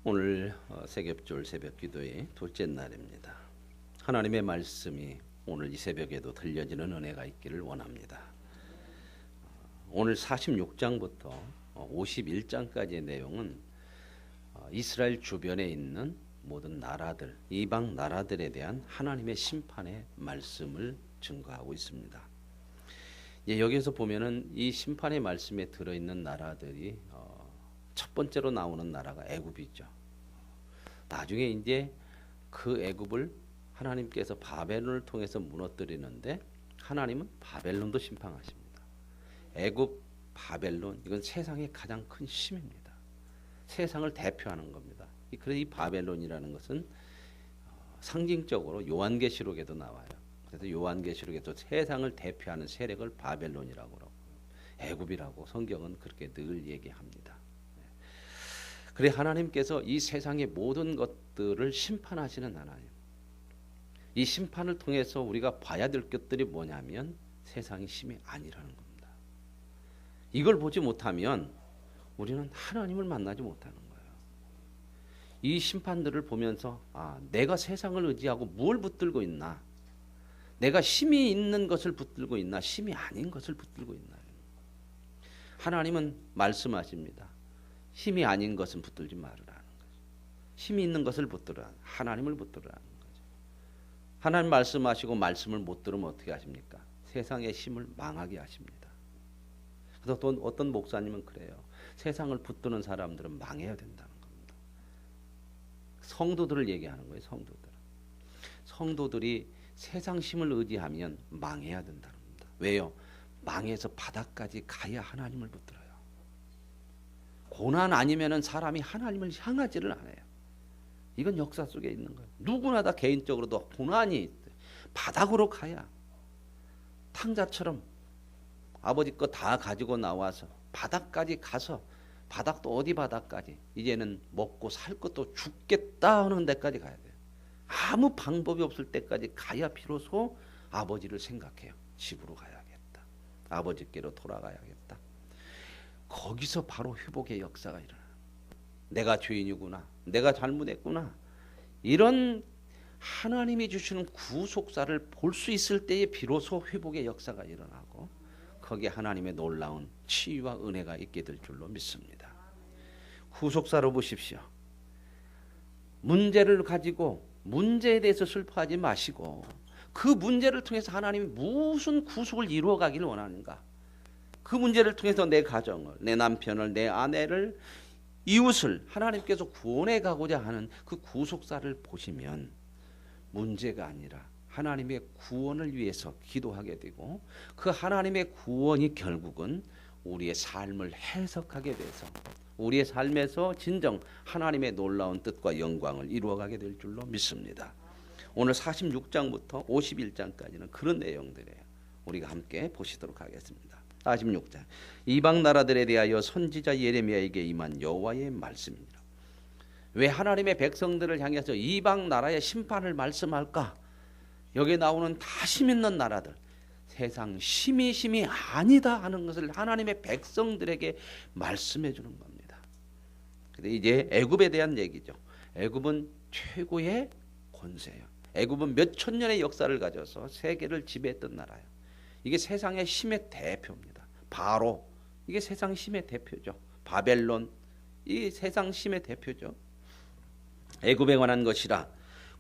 오늘 세겹줄 새벽기도의 둘째 날입니다. 하나님의 말씀이 오늘 이 새벽에도 들려지는 은혜가 있기를 원합니다. 오늘 46장부터 51장까지의 내용은 이스라엘 주변에 있는 모든 나라들, 이방 나라들에 대한 하나님의 심판의 말씀을 증거하고 있습니다. 여기에서 보면은 이 심판의 말씀에 들어있는 나라들이 첫 번째로 나오는 나라가 애굽이죠. 나중에 이제 그 애굽을 하나님께서 바벨론을 통해서 무너뜨리는데 하나님은 바벨론도 심판하십니다. 애굽, 바벨론 이건 세상의 가장 큰 힘입니다. 세상을 대표하는 겁니다. 그래서 이 바벨론이라는 것은 상징적으로 요한계시록에도 나와요. 그래서 요한계시록에도 세상을 대표하는 세력을 바벨론이라고 그러고 애굽이라고 성경은 그렇게 늘 얘기합니다. 그래 하나님께서 이 세상의 모든 것들을 심판하시는 하나님. 이 심판을 통해서 우리가 봐야 될 것들이 뭐냐면 세상의 힘이 아니라는 겁니다. 이걸 보지 못하면 우리는 하나님을 만나지 못하는 거예요. 이 심판들을 보면서 내가 세상을 의지하고 뭘 붙들고 있나? 내가 힘이 있는 것을 붙들고 있나? 힘이 아닌 것을 붙들고 있나? 하나님은 말씀하십니다. 힘이 아닌 것은 붙들지 말으라는 거죠. 힘이 있는 것을 붙들으라. 하나님을 붙들으라는 거죠. 하나님 말씀하시고 말씀을 못 들으면 어떻게 하십니까? 세상의 힘을 망하게 하십니다. 그래서 또 어떤 목사님은 그래요. 세상을 붙드는 사람들은 망해야 된다는 겁니다. 성도들을 얘기하는 거예요. 성도들이 세상 힘을 의지하면 망해야 된다는 겁니다. 왜요? 망해서 바닥까지 가야 하나님을 붙들어요. 고난 아니면은 사람이 하나님을 향하지를 않아요. 이건 역사 속에 있는 거예요. 누구나 다 개인적으로도 고난이 바닥으로 가야 탕자처럼 아버지 거 다 가지고 나와서 바닥까지 가서 바닥도 어디 바닥까지 이제는 먹고 살 것도 죽겠다 하는 데까지 가야 돼요. 아무 방법이 없을 때까지 가야 비로소 아버지를 생각해요. 집으로 가야겠다. 아버지께로 돌아가야겠다. 거기서 바로 회복의 역사가 일어나요. 내가 죄인이구나. 내가 잘못했구나. 이런 하나님이 주시는 구속사를 볼 수 있을 때에 비로소 회복의 역사가 일어나고 거기에 하나님의 놀라운 치유와 은혜가 있게 될 줄로 믿습니다. 구속사로 보십시오. 문제를 가지고 문제에 대해서 슬퍼하지 마시고 그 문제를 통해서 하나님이 무슨 구속을 이루어 가기를 원하는가? 그 문제를 통해서 내 가정을, 내 남편을, 내 아내를, 이웃을 하나님께서 구원해 가고자 하는 그 구속사를 보시면 문제가 아니라 하나님의 구원을 위해서 기도하게 되고 그 하나님의 구원이 결국은 우리의 삶을 해석하게 돼서 우리의 삶에서 진정 하나님의 놀라운 뜻과 영광을 이루어가게 될 줄로 믿습니다. 오늘 46장부터 51장까지는 그런 내용들이에요. 우리가 함께 보시도록 하겠습니다. 46장 이방 나라들에 대하여 선지자 예레미야에게 임한 여호와의 말씀입니다. 왜 하나님의 백성들을 향해서 이방 나라의 심판을 말씀할까? 여기에 나오는 다 힘 있는 나라들 세상 힘이 아니다 하는 것을 하나님의 백성들에게 말씀해 주는 겁니다. 근데 이제 애굽에 대한 얘기죠. 애굽은 최고의 권세예요. 애굽은 몇천 년의 역사를 가져서 세계를 지배했던 나라예요. 이게 세상의 힘의 대표입니다. 바로 이게 세상 힘의 대표죠. 바벨론 이 세상 힘의 대표죠. 애굽에 관한 것이라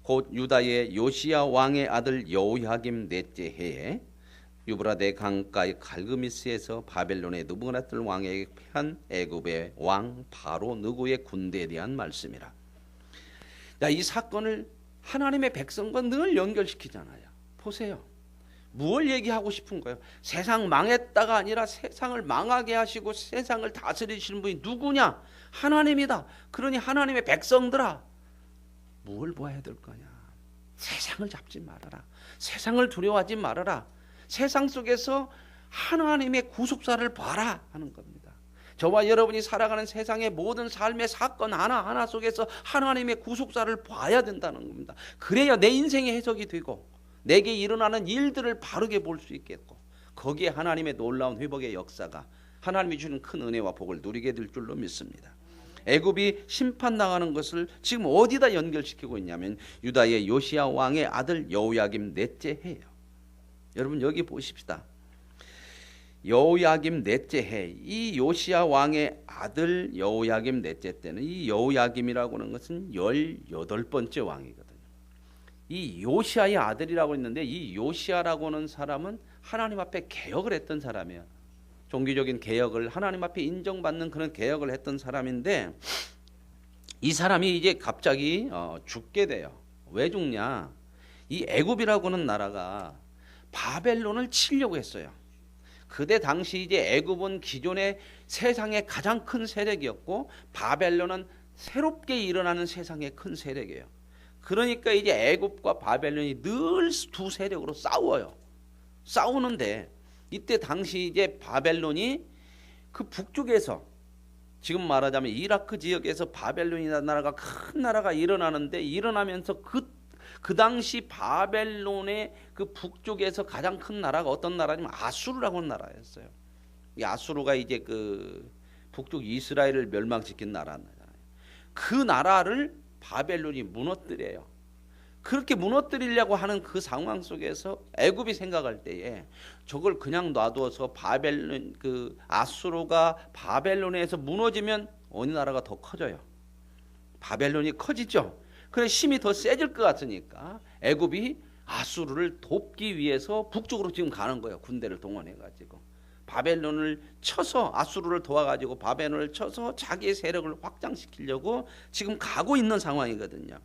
곧 유다의 요시야 왕의 아들 여호야김 넷째 해에 유브라데 강가의 갈그미스에서 바벨론의 느부갓네살 왕에게 패한 애굽의 왕 바로 느고의 군대에 대한 말씀이라. 이 사건을 하나님의 백성과 늘 연결시키잖아요. 보세요. 무엇을 얘기하고 싶은 거예요? 세상 망했다가 아니라 세상을 망하게 하시고 세상을 다스리시는 분이 누구냐? 하나님이다. 그러니 하나님의 백성들아 뭘 봐야 될 거냐? 세상을 잡지 말아라. 세상을 두려워하지 말아라. 세상 속에서 하나님의 구속사를 봐라 하는 겁니다. 저와 여러분이 살아가는 세상의 모든 삶의 사건 하나하나 속에서 하나님의 구속사를 봐야 된다는 겁니다. 그래야 내 인생의 해석이 되고 내게 일어나는 일들을 바르게 볼 수 있겠고 거기에 하나님의 놀라운 회복의 역사가 하나님이 주는 큰 은혜와 복을 누리게 될 줄로 믿습니다. 애굽이 심판당하는 것을 지금 어디다 연결시키고 있냐면 유다의 요시야 왕의 아들 여호야김 넷째 해예요. 여러분 여기 보십시다. 여호야김 넷째 해, 이 요시야 왕의 아들 여호야김 넷째 때는 이 여호야김이라고 하는 것은 18번째 왕이거든요. 이 요시야의 아들이라고 했는데 이 요시야라고 하는 사람은 하나님 앞에 개혁을 했던 사람이에요. 종교적인 개혁을 하나님 앞에 인정받는 그런 개혁을 했던 사람인데 이 사람이 이제 갑자기 죽게 돼요. 왜 죽냐? 이 애굽이라고 하는 나라가 바벨론을 치려고 했어요. 그때 당시 이제 애굽은 기존의 세상의 가장 큰 세력이었고 바벨론은 새롭게 일어나는 세상의 큰 세력이에요. 그러니까 이제 애굽과 바벨론이 늘 두 세력으로 싸워요. 싸우는데 이때 당시 이제 바벨론이 그 북쪽에서 지금 말하자면 이라크 지역에서 바벨론이라는 나라가 큰 나라가 일어나는데 일어나면서 그 당시 바벨론의 그 북쪽에서 가장 큰 나라가 어떤 나라냐면 아수르라고 하는 나라였어요. 이 아수르가 이제 그 북쪽 이스라엘을 멸망시킨 나라잖아요. 그 나라를 바벨론이 무너뜨려요. 그렇게 무너뜨리려고 하는 그 상황 속에서 애굽이 생각할 때에 저걸 그냥 놔두어서 바벨론 그 아수르가 바벨론에서 무너지면 어느 나라가 더 커져요. 바벨론이 커지죠. 그래 힘이 더 세질 것 같으니까 애굽이 아수르를 돕기 위해서 북쪽으로 지금 가는 거예요. 군대를 동원해 가지고 바벨론을 쳐서 아수르를 도와가지고 바벨론을 쳐서 자기의 세력을 확장시키려고 지금 가고 있는 상황이거든요.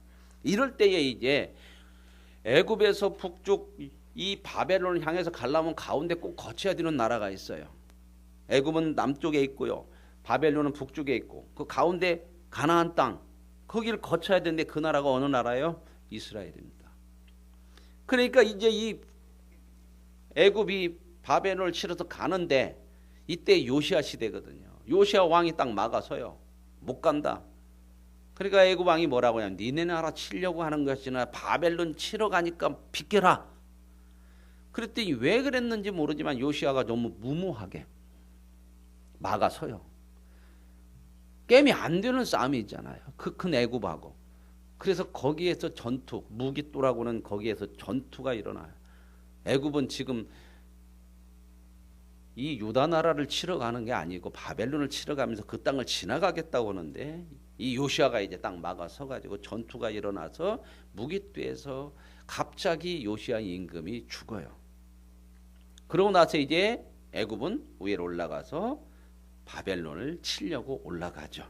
이럴 때에 이제 애굽에서 북쪽 이 바벨론을 향해서 가려면 가운데 꼭 거쳐야 되는 나라가 있어요. 애굽은 남쪽에 있고요. 바벨론은 북쪽에 있고 그 가운데 가나안 땅 거기를 거쳐야 되는데 그 나라가 어느 나라예요? 이스라엘입니다. 그러니까 이제 이 애굽이 바벨론을 치러서 가는데 이때 요시야 시대거든요. 요시야 왕이 딱 막아서요. 못 간다. 그러니까 애굽 왕이 뭐라고 하냐면 니네 나라 치려고 하는 것이나 바벨론 치러 가니까 비켜라. 그랬더니 왜 그랬는지 모르지만 요시야가 너무 무모하게 막아서요. 게임이 안 되는 싸움이 있잖아요. 그 큰 애굽하고. 그래서 거기에서 전투, 무기또라고는 거기에서 전투가 일어나요. 애굽은 지금 이 유다 나라를 치러 가는 게 아니고 바벨론을 치러 가면서 그 땅을 지나가겠다고 하는데 이 요시야가 이제 딱 막아서 가지고 전투가 일어나서 무기또에서 갑자기 요시야 임금이 죽어요. 그러고 나서 이제 애굽은 위로 올라가서 바벨론을 치려고 올라가죠.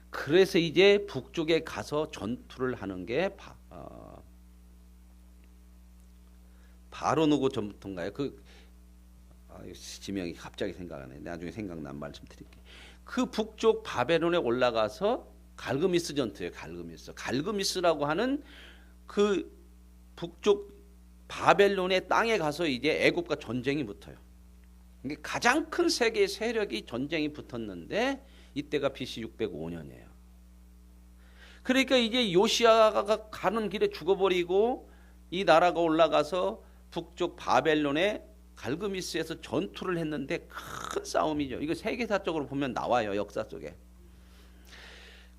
그래서 이제 북쪽에 가서 전투를 하는 게 바로 누구 전부터인가요? 지명이 갑자기 생각나네. 나중에 생각난 말씀드릴게요. 그 북쪽 바벨론에 올라가서 갈그미스 전투예요. 갈그미스라고 하는 그 북쪽 바벨론의 땅에 가서 이제 애굽과 전쟁이 붙어요. 이게 가장 큰 세계의 세력이 전쟁이 붙었는데 이때가 BC 605년이에요. 그러니까 이제 요시야가 가는 길에 죽어버리고 이 나라가 올라가서 북쪽 바벨론의 갈그미스에서 전투를 했는데 큰 싸움이죠. 이거 세계사적으로 보면 나와요. 역사 속에.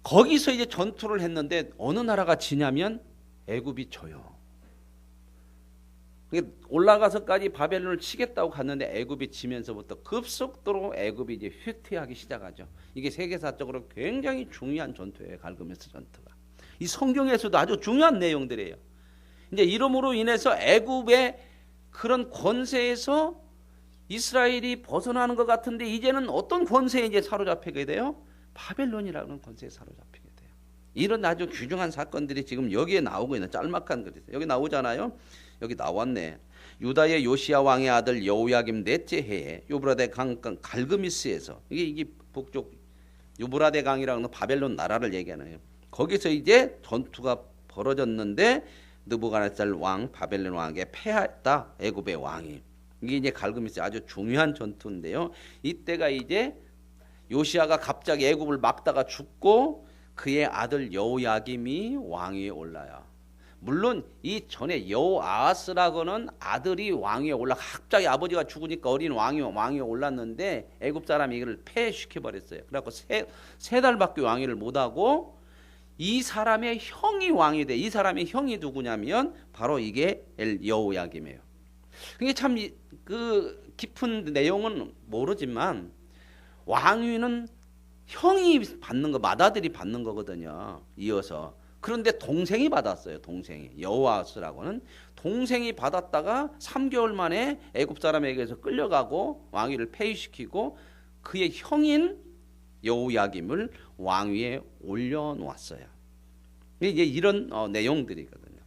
거기서 이제 전투를 했는데 어느 나라가 지냐면 애굽이 져요. 올라가서까지 바벨론을 치겠다고 갔는데 애굽이 지면서부터 급속도로 애굽이 이제 휘퇴하기 시작하죠. 이게 세계사적으로 굉장히 중요한 전투예요. 갈그미스 전투가. 이 성경에서도 아주 중요한 내용들이에요. 이제 이름으로 인해서 애굽의 그런 권세에서 이스라엘이 벗어나는 것 같은데 이제는 어떤 권세에 이제 사로잡히게 돼요? 바벨론이라는 권세에 사로잡히게 돼요. 이런 아주 귀중한 사건들이 지금 여기에 나오고 있는 짤막한 글이 여기 나오잖아요. 여기 나왔네. 유다의 요시야 왕의 아들 여호야김 넷째 해에 유브라데 강 갈그미스에서 이게 북쪽 유브라데 강이라는 바벨론 나라를 얘기하네요. 거기서 이제 전투가 벌어졌는데 느부갓네살 왕 바벨론 왕에게 패했다. 애굽의 왕이. 이게 이제 갈그미스 아주 중요한 전투인데요. 이때가 이제 요시야가 갑자기 애굽을 막다가 죽고 그의 아들 여호야김이 왕위에 올라요. 물론 이 전에 여호아하스라고는 아들이 왕위에 올라 갑자기 아버지가 죽으니까 어린 왕위에 올랐는데 애굽 사람이 이걸 폐해시켜 버렸어요. 그래갖고 세 달밖에 왕위를 못하고 이 사람의 형이 왕이 돼. 이 사람의 형이 누구냐면 바로 이게 여호야김이에요. 그게 참 그 깊은 내용은 모르지만 왕위는 형이 받는 거, 맏아들이 받는 거거든요. 이어서. 그런데 동생이 받았어요. 동생이. 여호아스라고는 동생이 받았다가 3개월 만에 애굽 사람에게서 끌려가고 왕위를 폐위시키고 그의 형인 여호야김을 왕위에 올려놓았어요. 이제 이런 내용들이거든요.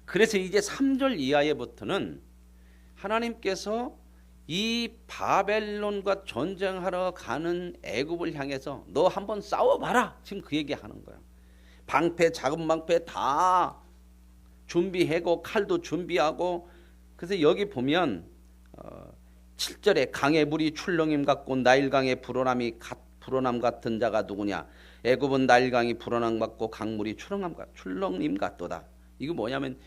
그래서 이제 3절 이하에부터는 하나님께서 이 바벨론과 전쟁하러 가는 애굽을 향해서 너 한번 싸워봐라. 지금 그 얘기하는 거야. 방패, 작은 방패 다 준비하고 칼도 준비하고. 그래서 여기 보면 7절에 강의 물이 출렁임 같고 나일강의 불어남 같은 자가 누구냐. 애굽은 나일강이 불어남 같고 강물이 출렁임 같도다. 이거 뭐냐면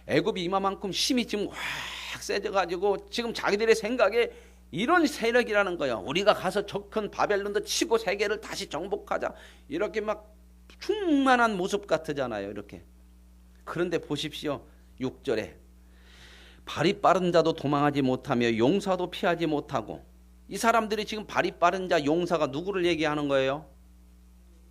애굽이 이만큼 힘이 지금 확 세져가지고 지금 자기들의 생각에 이런 세력이라는 거야. 우리가 가서 저 큰 바벨론도 치고 세계를 다시 정복하자. 이렇게 막 충만한 모습 같으잖아요. 이렇게. 그런데 보십시오. 6절에 발이 빠른 자도 도망하지 못하며 용사도 피하지 못하고. 이 사람들이 지금 발이 빠른 자 용사가 누구를 얘기하는 거예요?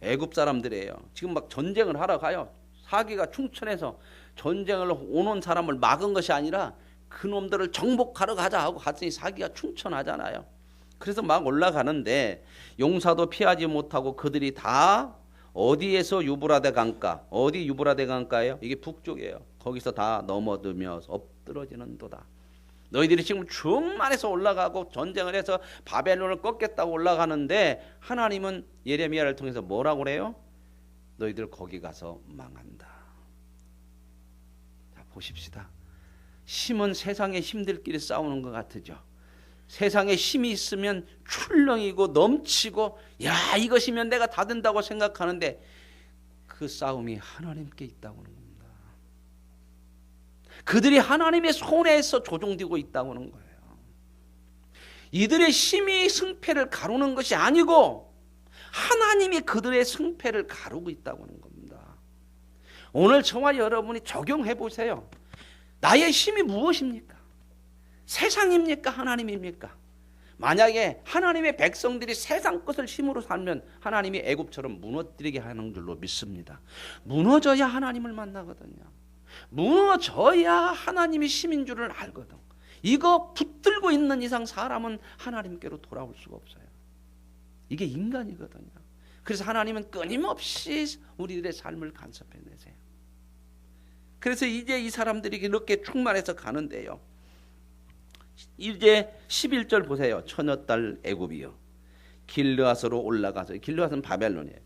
애굽 사람들이에요. 지금 막 전쟁을 하러 가요. 사기가 충천해서 전쟁을 오는 사람을 막은 것이 아니라 그놈들을 정복하러 가자 하고 갔더니 사기가 충천하잖아요. 그래서 막 올라가는데 용사도 피하지 못하고 그들이 다 어디에서 유브라데 강가, 어디 유브라데 강가예요? 이게 북쪽이에요. 거기서 다 넘어들며 엎드러지는도다. 너희들이 지금 충만해서 올라가고 전쟁을 해서 바벨론을 꺾겠다고 올라가는데 하나님은 예레미야를 통해서 뭐라고 그래요? 너희들 거기 가서 망한다. 자, 보십시다. 힘은 세상의 힘들끼리 싸우는 것 같으죠. 세상에 힘이 있으면 출렁이고 넘치고 야 이것이면 내가 다 된다고 생각하는데 그 싸움이 하나님께 있다고 하는 겁니다. 그들이 하나님의 손에서 조종되고 있다고 하는 거예요. 이들의 힘이 승패를 가르는 것이 아니고 하나님이 그들의 승패를 가르고 있다고 하는 겁니다. 오늘 저와 여러분이 적용해 보세요. 나의 힘이 무엇입니까? 세상입니까? 하나님입니까? 만약에 하나님의 백성들이 세상 것을 힘으로 살면 하나님이 애굽처럼 무너뜨리게 하는 줄로 믿습니다. 무너져야 하나님을 만나거든요. 무너져야 하나님이 힘인 줄을 알거든. 이거 붙들고 있는 이상 사람은 하나님께로 돌아올 수가 없어요. 이게 인간이거든요. 그래서 하나님은 끊임없이 우리들의 삶을 간섭해내세요. 그래서 이제 이 사람들이 이렇게 충만해서 가는데요. 이제 11절 보세요. 처녀딸 애굽이요. 길르앗으로 올라가서, 길르앗은 바벨론이에요.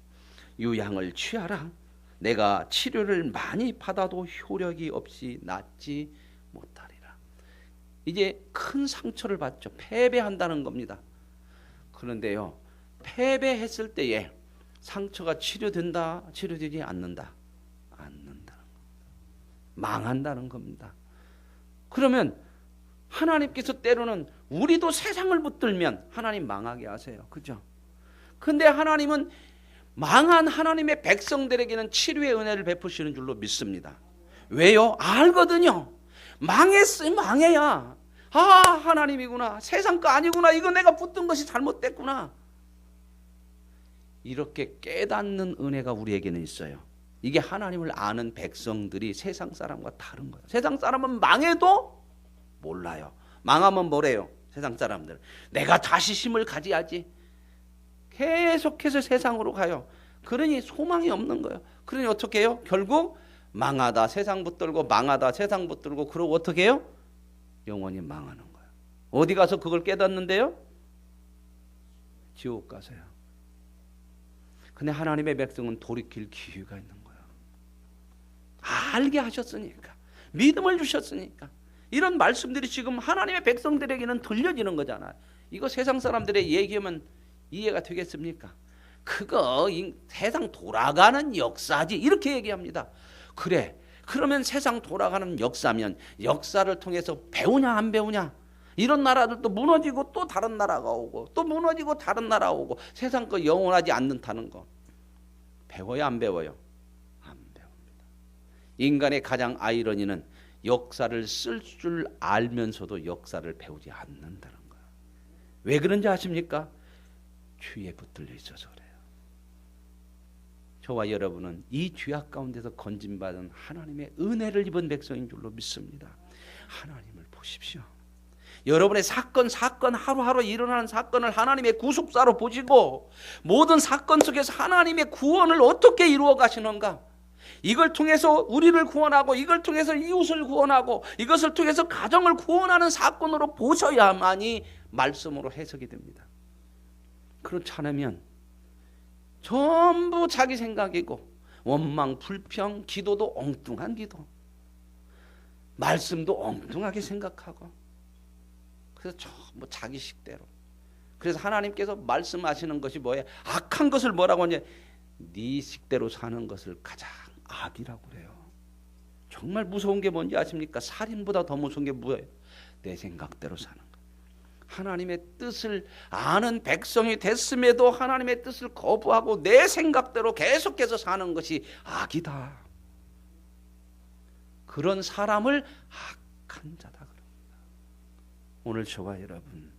유향을 취하라. 내가 치료를 많이 받아도 효력이 없이 낫지 못하리라. 이제 큰 상처를 받죠. 패배한다는 겁니다. 그런데요, 패배했을 때에 상처가 치료된다, 치료되지 않는다? 않는다는 겁니다. 망한다는 겁니다. 그러면 하나님께서 때로는 우리도 세상을 붙들면 하나님 망하게 하세요. 그죠? 근데 하나님은 망한 하나님의 백성들에게는 치료의 은혜를 베푸시는 줄로 믿습니다. 왜요? 알거든요. 망했으면 망해야 아 하나님이구나, 세상 거 아니구나, 이거 내가 붙든 것이 잘못됐구나, 이렇게 깨닫는 은혜가 우리에게는 있어요. 이게 하나님을 아는 백성들이 세상 사람과 다른 거예요. 세상 사람은 망해도 몰라요. 망하면 뭐래요? 세상 사람들 내가 다시 힘을 가져야지, 계속해서 세상으로 가요. 그러니 소망이 없는 거예요. 그러니 어떻게 해요? 결국 망하다 세상 붙들고, 망하다 세상 붙들고, 그러고 어떻게 해요? 영원히 망하는 거예요. 어디 가서 그걸 깨닫는데요? 지옥 가서요. 근데 하나님의 백성은 돌이킬 기회가 있는 거예요. 알게 하셨으니까, 믿음을 주셨으니까. 이런 말씀들이 지금 하나님의 백성들에게는 들려지는 거잖아요. 이거 세상 사람들의 얘기하면 이해가 되겠습니까? 그거 세상 돌아가는 역사지, 이렇게 얘기합니다. 그래, 그러면 세상 돌아가는 역사면 역사를 통해서 배우냐 안 배우냐? 이런 나라들도 무너지고 또 다른 나라가 오고 또 무너지고 다른 나라가 오고 세상 거 영원하지 않는다는 거 배워요 안 배워요? 안 배웁니다. 인간의 가장 아이러니는 역사를 쓸 줄 알면서도 역사를 배우지 않는다는 거예요. 왜 그런지 아십니까? 죄에 붙들려 있어서 그래요. 저와 여러분은 이 죄악 가운데서 건진받은 하나님의 은혜를 입은 백성인 줄로 믿습니다. 하나님을 보십시오. 여러분의 사건 하루하루 일어나는 사건을 하나님의 구속사로 보시고 모든 사건 속에서 하나님의 구원을 어떻게 이루어 가시는가, 이걸 통해서 우리를 구원하고 이걸 통해서 이웃을 구원하고 이것을 통해서 가정을 구원하는 사건으로 보셔야만이 말씀으로 해석이 됩니다. 그렇지 않으면 전부 자기 생각이고 원망, 불평, 기도도 엉뚱한 기도, 말씀도 엉뚱하게 생각하고 그래서 전부 자기 식대로. 그래서 하나님께서 말씀하시는 것이 뭐예요? 악한 것을 뭐라고 하냐? 네 식대로 사는 것을 가장 악이라고 그래요. 정말 무서운 게 뭔지 아십니까? 살인보다 더 무서운 게 뭐예요? 내 생각대로 사는 거. 하나님의 뜻을 아는 백성이 됐음에도 하나님의 뜻을 거부하고 내 생각대로 계속해서 사는 것이 악이다. 그런 사람을 악한 자다 그럽니다. 오늘 저와 여러분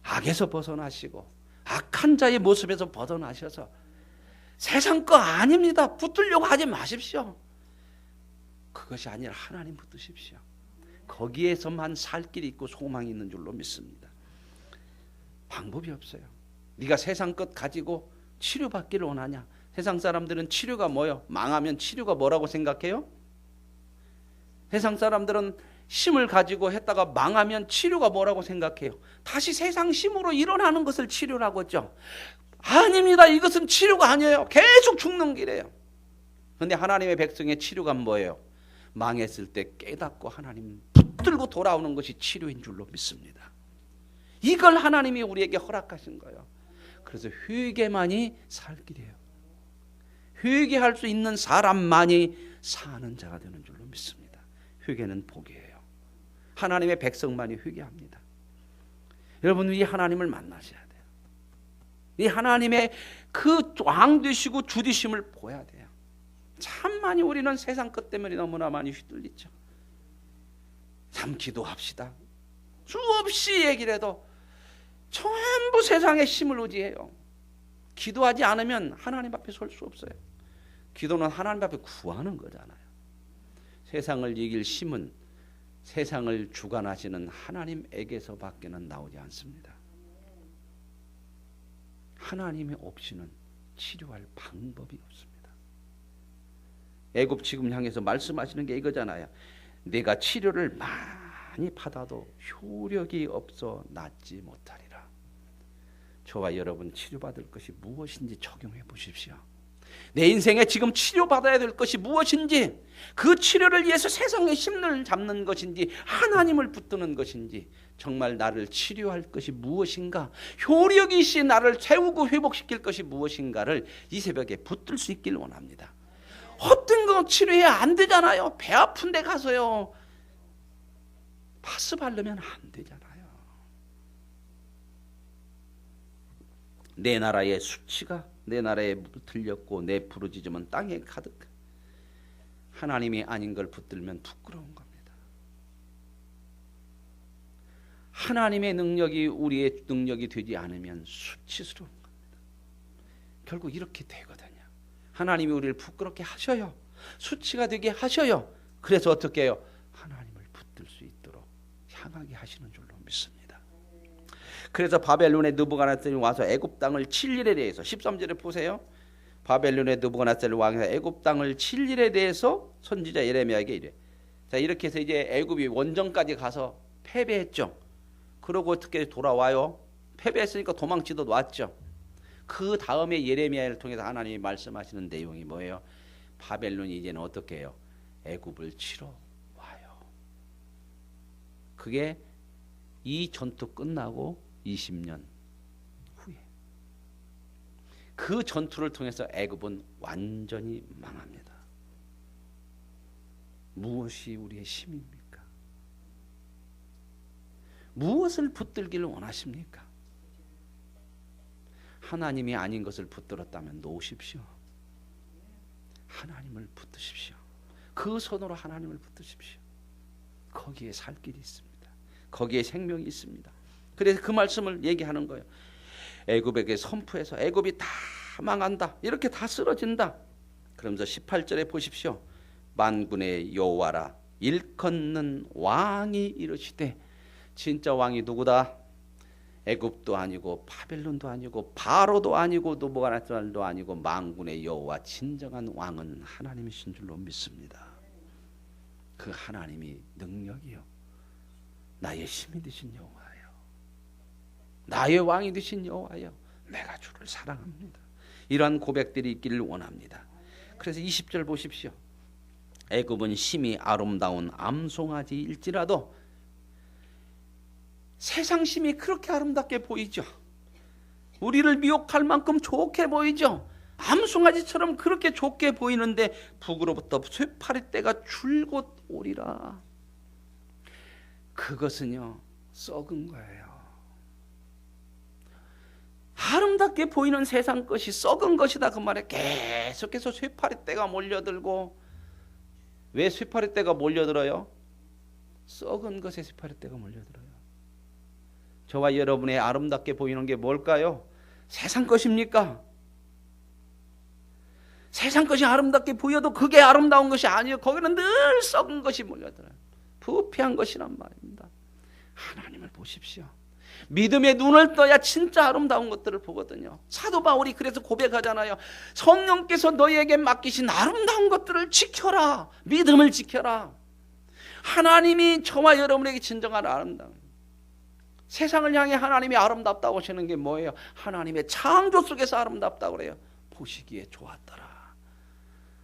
악에서 벗어나시고 악한 자의 모습에서 벗어나셔서 세상 거 아닙니다. 붙들려고 하지 마십시오. 그것이 아니라 하나님 붙드십시오. 거기에서만 살 길이 있고 소망이 있는 줄로 믿습니다. 방법이 없어요. 네가 세상 것 가지고 치료받기를 원하냐? 세상 사람들은 치료가 뭐예요? 망하면 치료가 뭐라고 생각해요? 세상 사람들은 힘을 가지고 했다가 망하면 치료가 뭐라고 생각해요? 다시 세상 힘으로 일어나는 것을 치료라고 했죠. 아닙니다. 이것은 치료가 아니에요. 계속 죽는 길이에요. 그런데 하나님의 백성의 치료가 뭐예요? 망했을 때 깨닫고 하나님 붙들고 돌아오는 것이 치료인 줄로 믿습니다. 이걸 하나님이 우리에게 허락하신 거예요. 그래서 회개만이 살 길이에요. 회개할 수 있는 사람만이 사는 자가 되는 줄로 믿습니다. 회개는 복이에요. 하나님의 백성만이 회개합니다. 여러분, 이 하나님을 만나셔야 돼요. 이 하나님의 그 왕 되시고 주 되심을 보여야 돼요. 참 많이 우리는 세상 것 때문에 너무나 많이 휘둘리죠. 참 기도합시다. 수없이 얘기를 해도 전부 세상의 힘을 의지해요. 기도하지 않으면 하나님 앞에 설 수 없어요. 기도는 하나님 앞에 구하는 거잖아요. 세상을 이길 힘은 세상을 주관하시는 하나님에게서 밖에는 나오지 않습니다. 하나님이 없이는 치료할 방법이 없습니다. 애굽 지금 향해서 말씀하시는 게 이거잖아요. 내가 치료를 많이 받아도 효력이 없어 낫지 못하리라. 저와 여러분 치료받을 것이 무엇인지 적용해 보십시오. 내 인생에 지금 치료받아야 될 것이 무엇인지, 그 치료를 위해서 세상의 힘을 잡는 것인지 하나님을 붙드는 것인지, 정말 나를 치료할 것이 무엇인가, 효력이시 나를 채우고 회복시킬 것이 무엇인가를 이 새벽에 붙들 수 있길 원합니다. 헛된 거 치료해야 안 되잖아요. 배 아픈 데 가서요 파스 바르면 안 되잖아요. 내 나라의 수치가 내 나라에 들렸고 내 부르짖음은 땅에 가득. 하나님이 아닌 걸 붙들면 부끄러운 겁니다. 하나님의 능력이 우리의 능력이 되지 않으면 수치스러운 겁니다. 결국 이렇게 되거든요. 하나님이 우리를 부끄럽게 하셔요. 수치가 되게 하셔요. 그래서 어떻게 해요? 하나님을 붙들 수 있도록 향하게 하시는 줄로 믿습니다. 그래서 바벨론의 느부갓네살이 와서 애굽 땅을 칠 일에 대해서 13절에 보세요. 바벨론의 느부갓네살 왕이 애굽 땅을 칠 일에 대해서 선지자 예레미야에게 이래. 자, 이렇게 해서 이제 애굽이 원정까지 가서 패배했죠. 그러고 어떻게 돌아와요? 패배했으니까 도망치듯 왔죠. 그 다음에 예레미야를 통해서 하나님이 말씀하시는 내용이 뭐예요? 바벨론이 이제는 어떻게 해요? 애굽을 치러 와요. 그게 이 전투 끝나고 20년 후에 그 전투를 통해서 애굽은 완전히 망합니다. 무엇이 우리의 힘입니까? 무엇을 붙들기를 원하십니까? 하나님이 아닌 것을 붙들었다면 놓으십시오. 하나님을 붙드십시오. 그 손으로 하나님을 붙드십시오. 거기에 살 길이 있습니다. 거기에 생명이 있습니다. 그래서 그 말씀을 얘기하는 거예요. 애굽에게 선포해서 애굽이 다 망한다, 이렇게 다 쓰러진다. 그러면서 18절에 보십시오. 만군의 여호와라 일컫는 왕이 이르시되, 진짜 왕이 누구다? 애굽도 아니고 바벨론도 아니고 바로도 아니고 느부갓네살도 아니고 만군의 여호와, 진정한 왕은 하나님이신 줄로 믿습니다. 그 하나님이 능력이요, 나의 힘이 되신 여호와요, 나의 왕이 되신 여호와요, 내가 주를 사랑합니다. 이러한 고백들이 있기를 원합니다. 그래서 20절 보십시오. 애굽은 심히 아름다운 암송아지일지라도, 세상 심이 그렇게 아름답게 보이죠. 우리를 미혹할 만큼 좋게 보이죠. 암송아지처럼 그렇게 좋게 보이는데 북으로부터 쇠파리떼가 줄곧 오리라. 그것은요, 썩은 거예요. 아름답게 보이는 세상 것이 썩은 것이다, 그 말에 계속해서 쇠파리떼가 몰려들고. 왜 쇠파리떼가 몰려들어요? 썩은 것에 쇠파리떼가 몰려들어요. 저와 여러분의 아름답게 보이는 게 뭘까요? 세상 것입니까? 세상 것이 아름답게 보여도 그게 아름다운 것이 아니에요. 거기는 늘 썩은 것이 몰려들어요. 부패한 것이란 말입니다. 하나님을 보십시오. 믿음의 눈을 떠야 진짜 아름다운 것들을 보거든요. 사도 바울이 그래서 고백하잖아요. 성령께서 너희에게 맡기신 아름다운 것들을 지켜라. 믿음을 지켜라. 하나님이 저와 여러분에게 진정한 아름다움. 세상을 향해 하나님이 아름답다고 하시는 게 뭐예요? 하나님의 창조 속에서 아름답다고 그래요. 보시기에 좋았더라.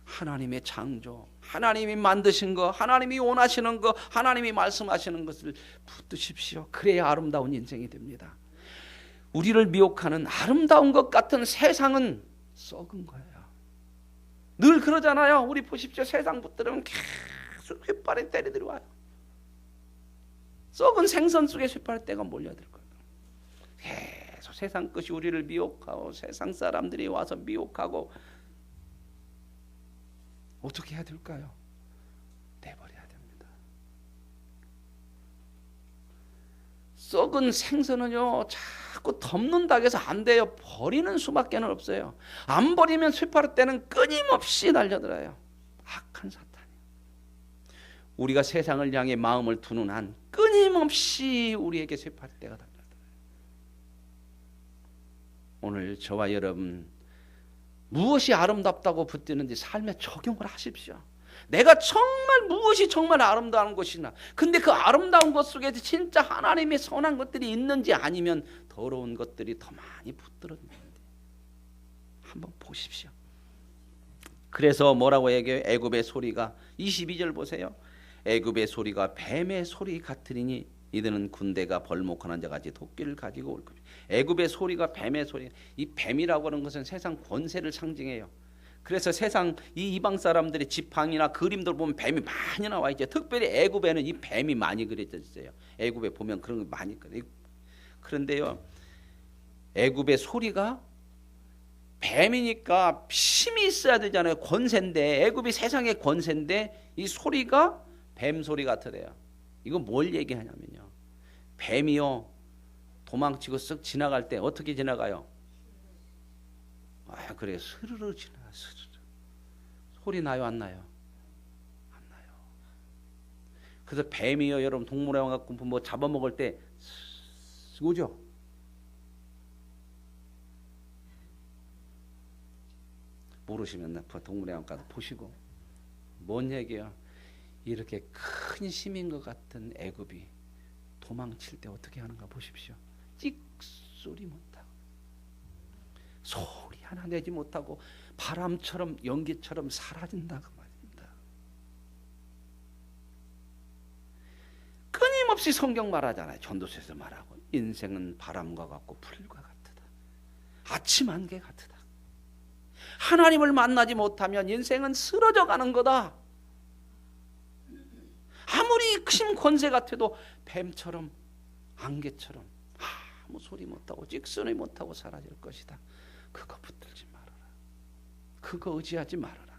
하나님의 창조, 하나님이 만드신 거, 하나님이 원하시는 거, 하나님이 말씀하시는 것을 붙드십시오. 그래야 아름다운 인생이 됩니다. 우리를 미혹하는 아름다운 것 같은 세상은 썩은 거예요. 늘 그러잖아요. 우리 보십시오. 세상 붙들으면 계속 휘파리떼들이 와요. 썩은 생선 속에 쇠파리떼가 몰려들 거예요. 계속 세상 것이 우리를 미혹하고 세상 사람들이 와서 미혹하고. 어떻게 해야 될까요? 내버려야 됩니다. 썩은 생선은요, 자꾸 덮는다고 해서 안 돼요. 버리는 수밖에 없어요. 안 버리면 쇠파리떼는 끊임없이 달려들어요. 악한 사탄이. 우리가 세상을 향해 마음을 두는 한 끊임없이 우리에게 쇠파리떼가 달려들어요. 오늘 저와 여러분, 무엇이 아름답다고 붙드는지 삶에 적용을 하십시오. 내가 정말 무엇이 정말 아름다운 것이나, 근데 그 아름다운 것 속에 진짜 하나님의 선한 것들이 있는지, 아니면 더러운 것들이 더 많이 붙들었는지 한번 보십시오. 그래서 뭐라고 얘기해요? 애굽의 소리가, 22절 보세요. 애굽의 소리가 뱀의 소리 같으리니 이들은 군대가 벌목하는 자같이 도끼를 가지고 올 것이다. 애굽의 소리가 뱀의 소리. 이 뱀이라고 하는 것은 세상 권세를 상징해요. 그래서 세상 이 이방 사람들의 지팡이나 그림들 보면 뱀이 많이 나와 있죠. 특별히 애굽에는 이 뱀이 많이 그려져 있어요. 애굽에 보면 그런 거 많이 그려요. 그런데요, 애굽의 소리가 뱀이니까 힘이 있어야 되잖아요. 권세인데, 애굽이 세상의 권세인데 이 소리가 뱀 소리 같으래요. 이건 뭘 얘기하냐면요, 뱀이요 도망치고 쓱 지나갈 때 어떻게 지나가요? 그래, 스르르 지나가. 스르르. 소리 나요, 안 나요? 안 나요. 그래서 뱀이요, 여러분 동물에 와갖고 뭐 잡아먹을 때 오죠. 모르시면 동물에 가서 보시고. 뭔 얘기야? 이렇게 큰 힘인 것 같은 애굽이 도망칠 때 어떻게 하는가 보십시오. 찍소리 못하고, 소리 하나 내지 못하고 바람처럼 연기처럼 사라진다, 그 말입니다. 끊임없이 성경 말하잖아요. 전도서에서 말하고, 인생은 바람과 같고 풀과 같으다. 아침 안개 같으다. 하나님을 만나지 못하면 인생은 쓰러져 가는 거다. 아무리 큰 권세 같아도 뱀처럼 안개처럼 아무 소리 못하고 찍소리 못하고 사라질 것이다. 그거 붙들지 말아라. 그거 의지하지 말아라.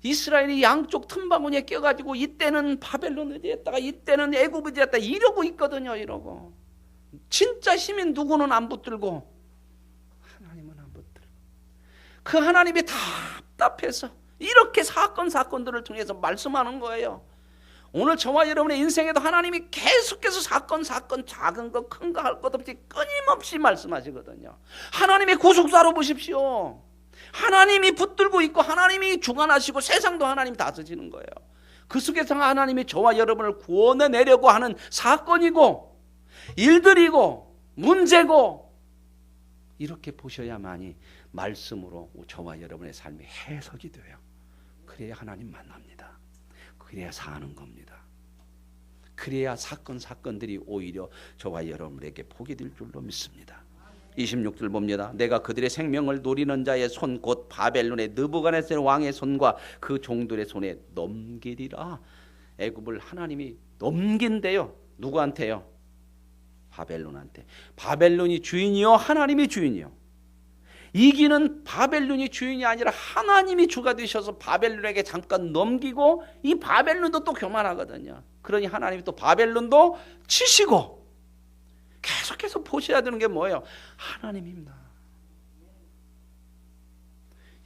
이스라엘이 양쪽 틈바구니에 껴가지고 이때는 바벨론 의지했다가 이때는 애굽 의지했다가 이러고 있거든요. 이러고 진짜 힘인 누구는 안 붙들고 하나님은 안 붙들고 그 하나님이 답답해서 이렇게 사건들을 통해서 말씀하는 거예요. 오늘 저와 여러분의 인생에도 하나님이 계속해서 사건 작은 거 큰 거 할 것 없이 끊임없이 말씀하시거든요. 하나님의 구속사로 보십시오. 하나님이 붙들고 있고 하나님이 주관하시고 세상도 하나님 다스리는 거예요. 그 속에서 하나님이 저와 여러분을 구원해내려고 하는 사건이고 일들이고 문제고 이렇게 보셔야만이 말씀으로 저와 여러분의 삶이 해석이 돼요. 그래야 하나님 만납니다. 그래야 사는 겁니다. 그래야 사건들이 오히려 저와 여러분에게 복이 될 줄로 믿습니다. 26절 봅니다. 내가 그들의 생명을 노리는 자의 손 곧 바벨론의 느부갓네살 왕의 손과 그 종들의 손에 넘기리라. 애굽을 하나님이 넘긴대요. 누구한테요? 바벨론한테. 바벨론이 주인이요 하나님이 주인이요. 이기는 바벨론이 주인이 아니라 하나님이 주가 되셔서 바벨론에게 잠깐 넘기고 이 바벨론도 또 교만하거든요. 그러니 하나님이 또 바벨론도 치시고 계속해서 보셔야 되는 게 뭐예요? 하나님입니다.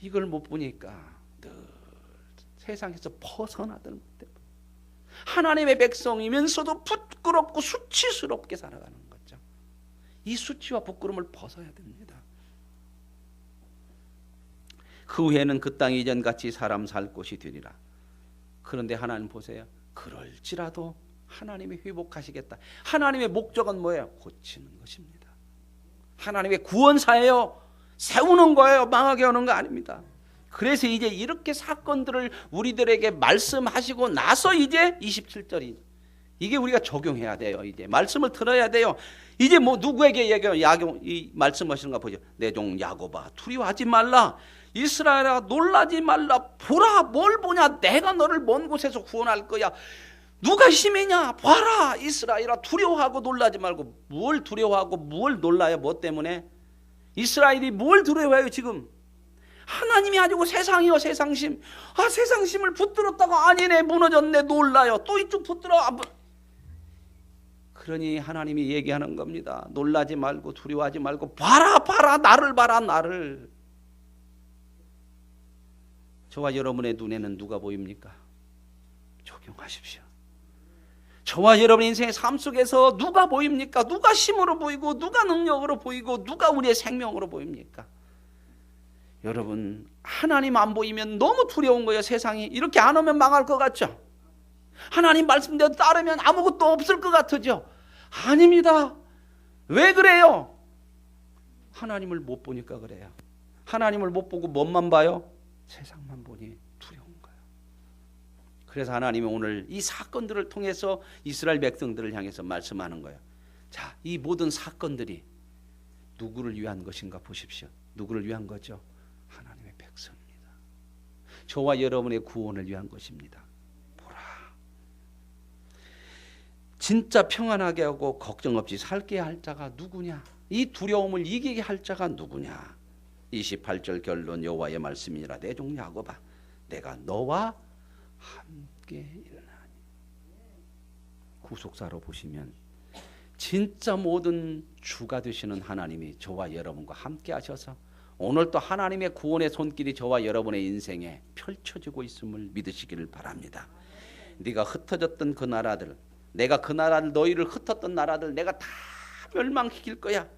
이걸 못 보니까 늘 세상에서 벗어나들 못해. 하나님의 백성이면서도 부끄럽고 수치스럽게 살아가는 거죠. 이 수치와 부끄러움을 벗어야 됩니다. 그 후에는 그 땅이 이전같이 사람 살 곳이 되리라. 그런데 하나님 보세요. 그럴지라도 하나님이 회복하시겠다. 하나님의 목적은 뭐예요? 고치는 것입니다. 하나님의 구원사예요. 세우는 거예요. 망하게 하는 거 아닙니다. 그래서 이제 이렇게 사건들을 우리들에게 말씀하시고 나서 이제 27절이 이게 우리가 적용해야 돼요. 이제 말씀을 들어야 돼요. 이제 뭐 누구에게 이 말씀하시는가 보죠. 내 종 야곱아 두려워하지 말라. 이스라엘아 놀라지 말라. 보라 뭘 보냐. 내가 너를 먼 곳에서 구원할 거야. 누가 힘이냐. 봐라 이스라엘아 두려워하고 놀라지 말고. 뭘 두려워하고 뭘 놀라요. 뭐 때문에? 이스라엘이 뭘 두려워해요 지금? 하나님이 아니고 세상이요. 세상심. 세상심을 붙들었다가 아니네 무너졌네 놀라요. 또 이쪽 붙들어. 그러니 하나님이 얘기하는 겁니다. 놀라지 말고 두려워하지 말고 봐라 나를 봐라 나를. 저와 여러분의 눈에는 누가 보입니까? 적용하십시오. 저와 여러분 인생의 삶 속에서 누가 보입니까? 누가 힘으로 보이고 누가 능력으로 보이고 누가 우리의 생명으로 보입니까? 여러분 하나님 안 보이면 너무 두려운 거예요. 세상이 이렇게 안 오면 망할 것 같죠? 하나님 말씀대로 따르면 아무것도 없을 것 같으죠? 아닙니다. 왜 그래요? 하나님을 못 보니까 그래요. 하나님을 못 보고 뭔만 봐요? 세상만 보니 두려운 거예요. 그래서 하나님이 오늘 이 사건들을 통해서 이스라엘 백성들을 향해서 말씀하는 거예요. 자, 이 모든 사건들이 누구를 위한 것인가 보십시오. 누구를 위한 거죠? 하나님의 백성입니다. 저와 여러분의 구원을 위한 것입니다. 보라. 진짜 평안하게 하고 걱정 없이 살게 할 자가 누구냐? 이 두려움을 이기게 할 자가 누구냐? 28절 결론 여호와의 말씀이니라. 내 종 야곱아 내가 너와 함께 일어나니. 구속사로 보시면 진짜 모든 주가 되시는 하나님이 저와 여러분과 함께 하셔서 오늘 또 하나님의 구원의 손길이 저와 여러분의 인생에 펼쳐지고 있음을 믿으시기를 바랍니다. 네가 흩어졌던 그 나라들, 내가 그 나라를 너희를 흩었던 나라들 내가 다 멸망시킬 거야.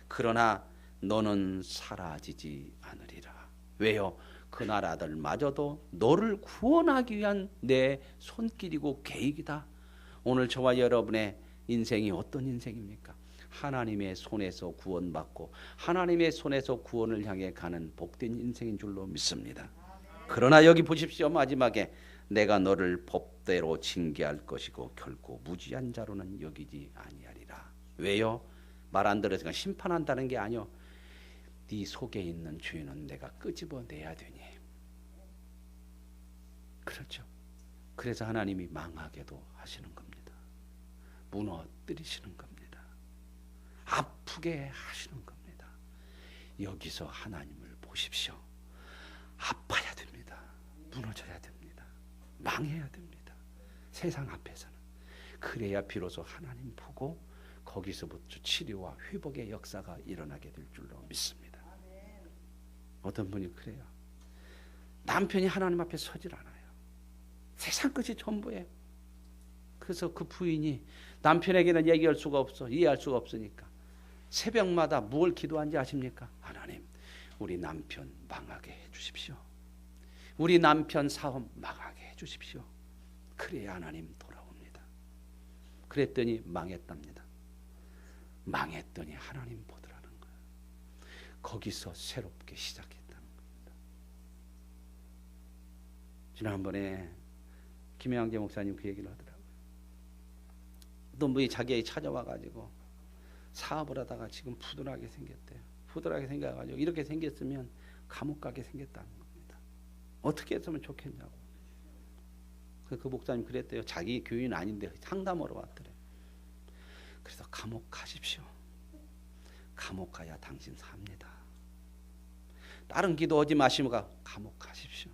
그러나 너는 사라지지 않으리라. 왜요? 그 나라들마저도 너를 구원하기 위한 내 손길이고 계획이다. 오늘 저와 여러분의 인생이 어떤 인생입니까? 하나님의 손에서 구원받고 하나님의 손에서 구원을 향해 가는 복된 인생인 줄로 믿습니다. 그러나 여기 보십시오. 마지막에 내가 너를 법대로 징계할 것이고 결코 무지한 자로는 여기지 아니하리라. 왜요? 말 안 들으니까 심판한다는 게 아니요. 네 속에 있는 죄는 내가 끄집어내야 되니. 그렇죠. 그래서 하나님이 망하게도 하시는 겁니다. 무너뜨리시는 겁니다. 아프게 하시는 겁니다. 여기서 하나님을 보십시오. 아파야 됩니다. 무너져야 됩니다. 망해야 됩니다. 세상 앞에서는. 그래야 비로소 하나님 보고 거기서부터 치료와 회복의 역사가 일어나게 될 줄로 믿습니다. 어떤 분이 그래요. 남편이 하나님 앞에 서질 않아요. 세상 것이 전부예요. 그래서 그 부인이 남편에게는 얘기할 수가 없어. 이해할 수가 없으니까 새벽마다 뭘 기도한지 아십니까? 하나님, 우리 남편 망하게 해주십시오. 우리 남편 사업 망하게 해주십시오. 그래야 하나님 돌아옵니다. 그랬더니 망했답니다. 망했더니 하나님 보더라는 거예요. 거기서 새롭게 시작했다는 겁니다. 지난번에 김영재 목사님 그 얘기를 하더라고요. 어떤 분이 자기에게 찾아와가지고 사업을 하다가 지금 부도나게 생겼대요. 부도나게 생겨가지고 이렇게 생겼으면 감옥 가게 생겼다는 겁니다. 어떻게 했으면 좋겠냐고. 그 목사님 그랬대요. 자기 교인 아닌데 상담하러 왔더래. 그래서 감옥 가십시오. 감옥 가야 당신 삽니다. 다른 기도하지 마시고 감옥 가십시오.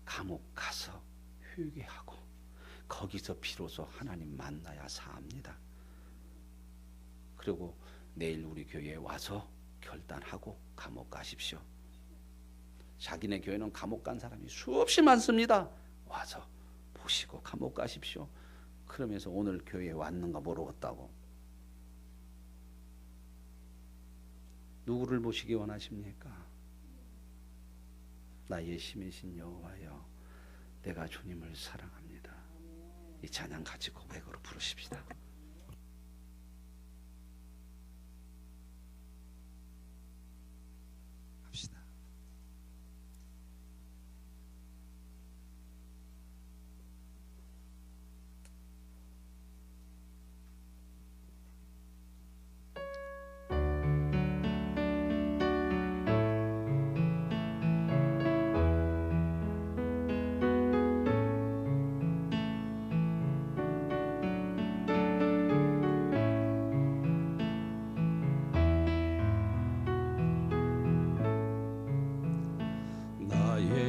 감옥 가서 회개하고 거기서 비로소 하나님 만나야 삽니다. 그리고 내일 우리 교회에 와서 결단하고 감옥 가십시오. 자기네 교회는 감옥 간 사람이 수없이 많습니다. 와서 보시고 감옥 가십시오. 그러면서 오늘 교회에 왔는가 모르겠다고. 누구를 모시기 원하십니까? 나의 힘이신 여호와여, 내가 주님을 사랑합니다. 이 찬양 같이 고백으로 부르십시다. 합시다.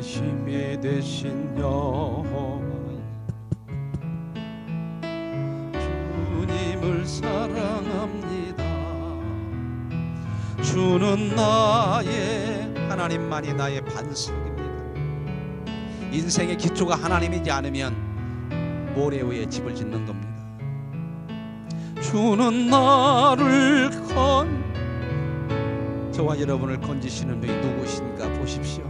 힘이 되신 여호와, 주님을 사랑합니다. 주는 나의, 하나님만이 나의 반석입니다. 인생의 기초가 하나님이지 않으면 모래 위에 집을 짓는 겁니다. 주는 나를 저와 여러분을 건지시는 분이 누구신가 보십시오.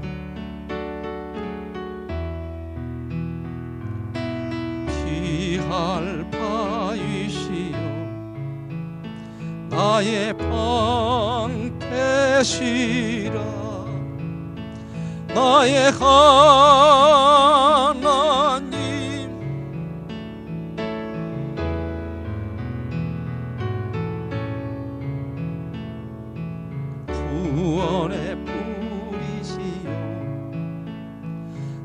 피할 바위시여 나의 방패시라, 나의 하나님. 구원의 뿌리시여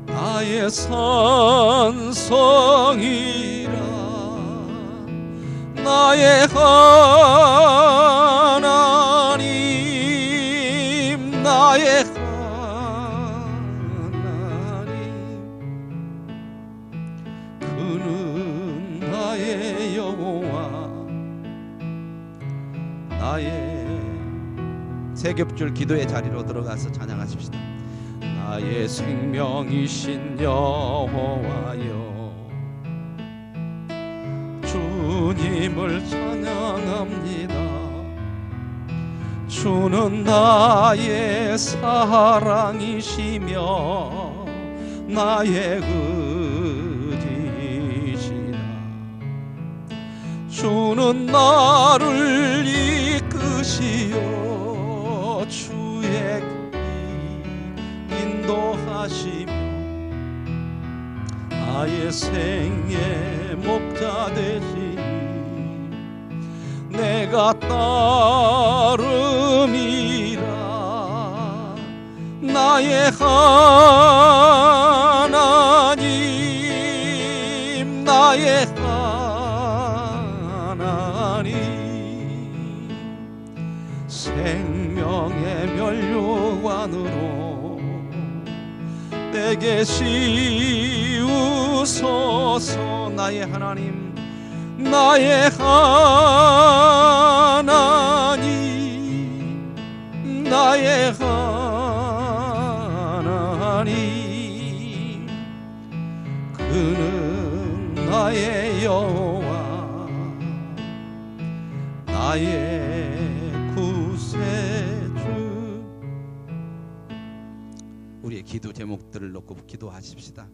나의 산성이라, 나의 하나님, 나의 하나님. 그는 나의 여호와, 나의 세 겹줄 기도의 자리로 들어가서 찬양하십시다. 나의 생명이신 여호와여, 주님을 찬양합니다. 주는 나의 사랑이시며 나의 의지시다. 주는 나를 이끄시오 주의 인도하시며 나의 생의 목자 되시니 내가 따름이라. 나의 하나님, 하나님, 생명의 면류관으로 내게 씌우소서. 나의 하나님, 나의 하나님, 나의 하나님, 그는 나의 여호와, 나의 구세주. 우리의 기도 제목들을 놓고 기도하십시다.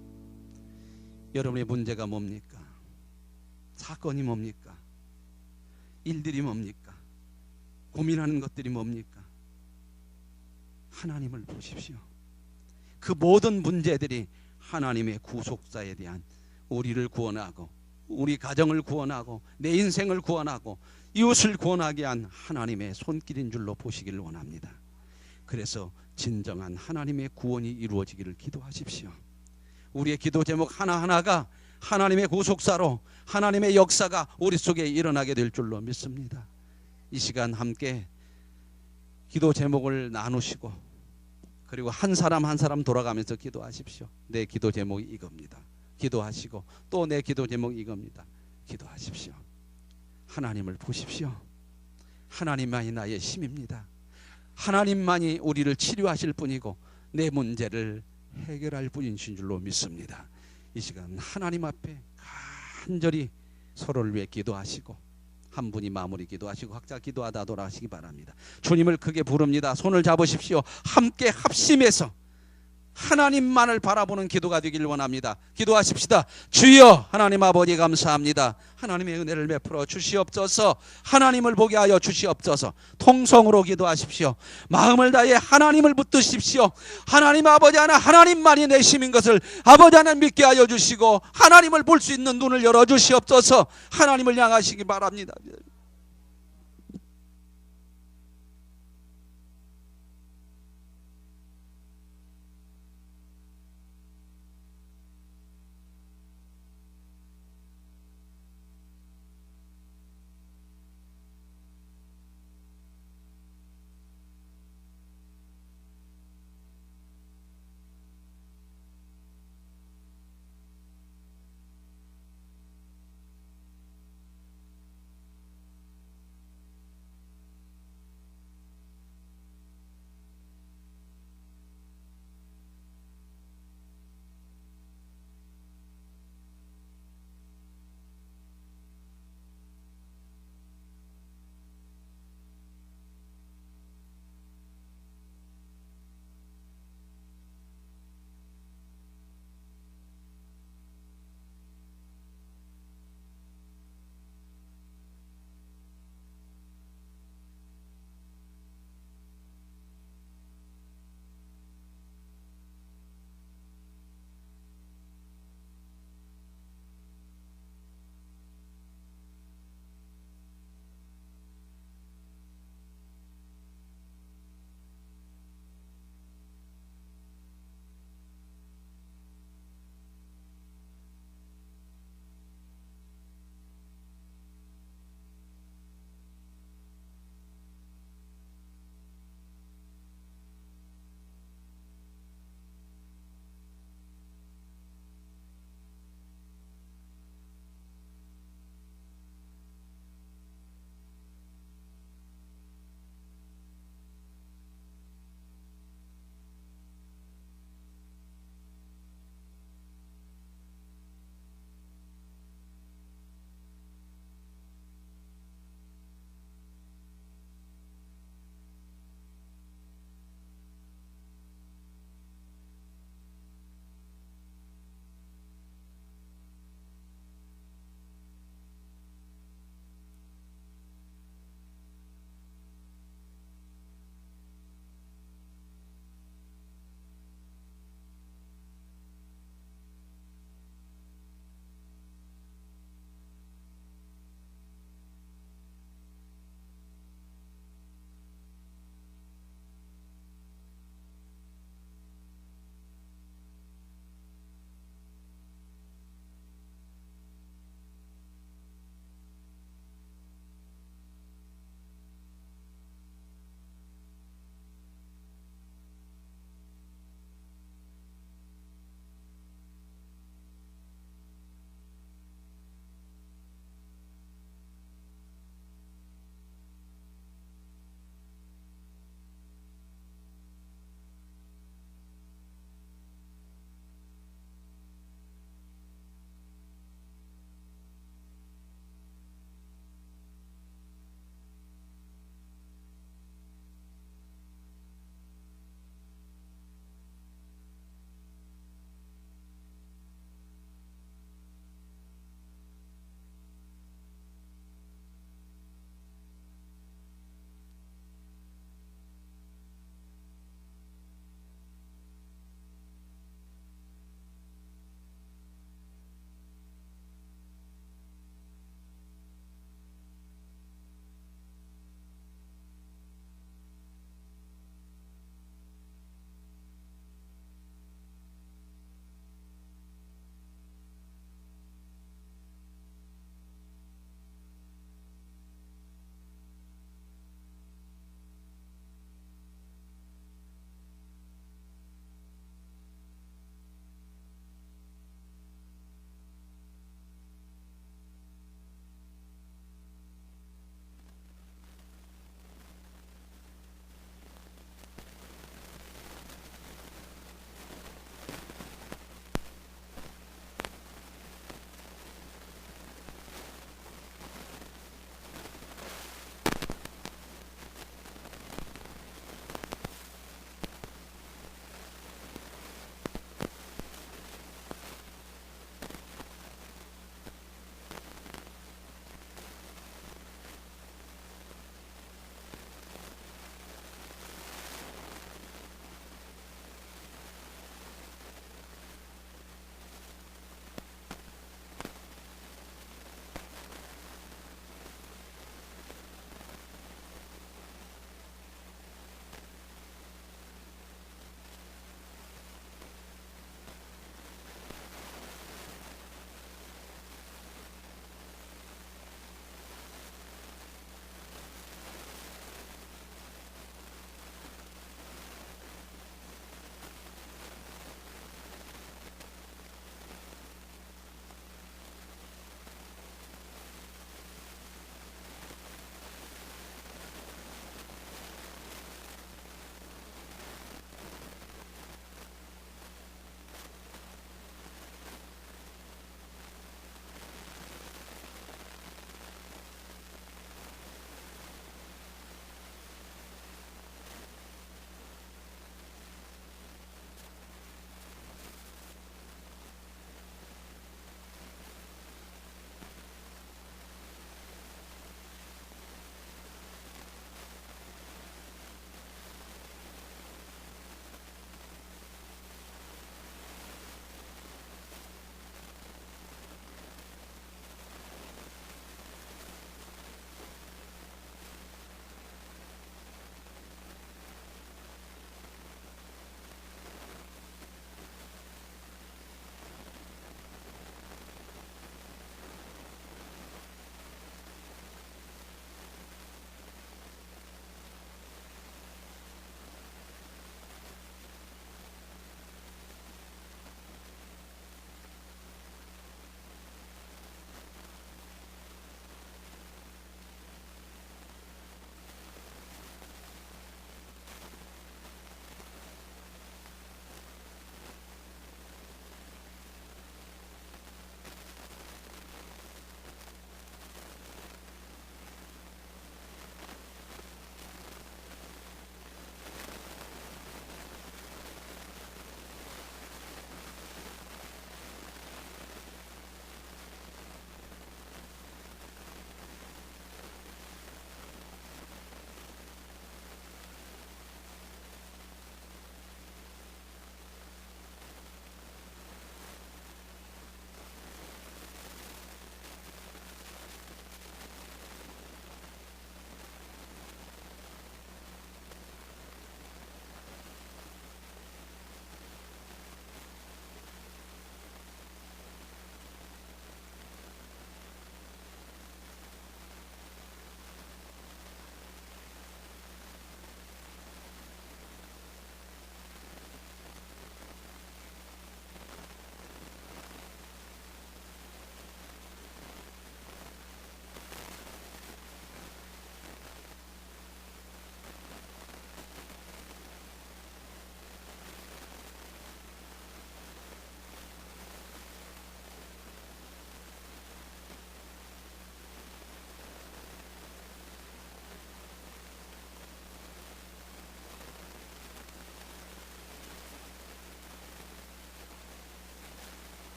여러분의 문제가 뭡니까? 사건이 뭡니까? 일들이 뭡니까? 고민하는 것들이 뭡니까? 하나님을 보십시오. 그 모든 문제들이 하나님의 구속사에 대한, 우리를 구원하고 우리 가정을 구원하고 내 인생을 구원하고 이웃을 구원하게 한 하나님의 손길인 줄로 보시기를 원합니다. 그래서 진정한 하나님의 구원이 이루어지기를 기도하십시오. 우리의 기도 제목 하나하나가 하나님의 구속사로 하나님의 역사가 우리 속에 일어나게 될 줄로 믿습니다. 이 시간 함께 기도 제목을 나누시고, 그리고 한 사람 한 사람 돌아가면서 기도하십시오. 내 기도 제목이 이겁니다. 기도하시고, 또 내 기도 제목이 이겁니다. 기도하십시오. 하나님을 보십시오. 하나님만이 나의 힘입니다. 하나님만이 우리를 치료하실 분이고 내 문제를 해결할 분이신 줄로 믿습니다. 이 시간 하나님 앞에 간절히 서로를 위해 기도하시고, 한 분이 마무리 기도하시고 각자 기도하다 돌아가시기 바랍니다. 주님을 크게 부릅니다. 손을 잡으십시오. 함께 합심해서 하나님만을 바라보는 기도가 되기를 원합니다. 기도하십시다. 주여 하나님 아버지 감사합니다. 하나님의 은혜를 베풀어 주시옵소서. 하나님을 보게 하여 주시옵소서. 통성으로 기도하십시오. 마음을 다해 하나님을 붙드십시오. 하나님 아버지 하나, 하나님만이 내 힘인 것을 아버지 하나 믿게 하여 주시고, 하나님을 볼 수 있는 눈을 열어 주시옵소서. 하나님을 향하시기 바랍니다.